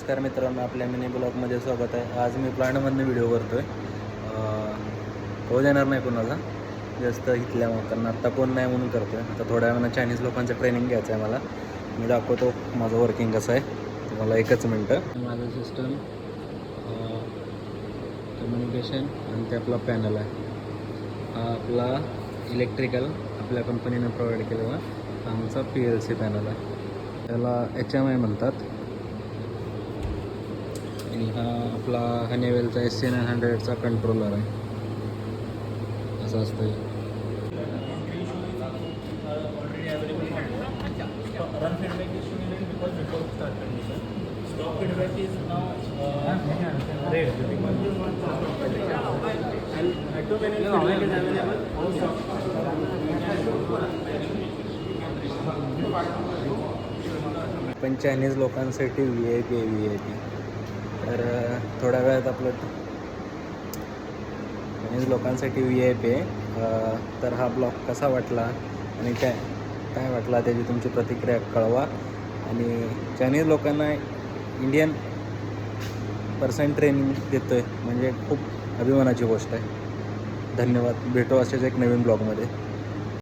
नमस्कार मित्रांनो, आपल्या मिनी ब्लॉगमध्ये स्वागत आहे. आज मी प्लांटमधनं व्हिडिओ करतो आहे. तो देणार नाही कोणाला जास्त इथल्यामुळं, कारण आत्ता कोण नाही म्हणून करतो आहे. आता थोड्या वेळानं चायनीज लोकांचं ट्रेनिंग घ्यायचं आहे मला. मी दाखवतो माझं वर्किंग कसं आहे तुम्हाला. एकच मिनटं. माझं सिस्टम, कम्युनिकेशन आणि ते आपला पॅनल आहे. हा आपला इलेक्ट्रिकल आपल्या कंपनीनं प्रोव्हाइड केलेला आमचा PLC पॅनल आहे. त्याला HMI म्हणतात. आणि हा आपला हनीवेलचा SC900चा कंट्रोलर आहे. असं असतं. पण चायनीज लोकांसाठी VIP आहे, VIP. तर थोड्या वेळात आपलं चायनीज लोकांसाठी VIP आहे. तर हा ब्लॉग कसा वाटला आणि काय वाटला त्याची तुमची प्रतिक्रिया कळवा. आणि चायनीज लोकांना इंडियन पर्सन ट्रेनिंग देतो आहे म्हणजे खूप अभिमानाची गोष्ट आहे. धन्यवाद. भेटू असेच एक नवीन ब्लॉगमध्ये.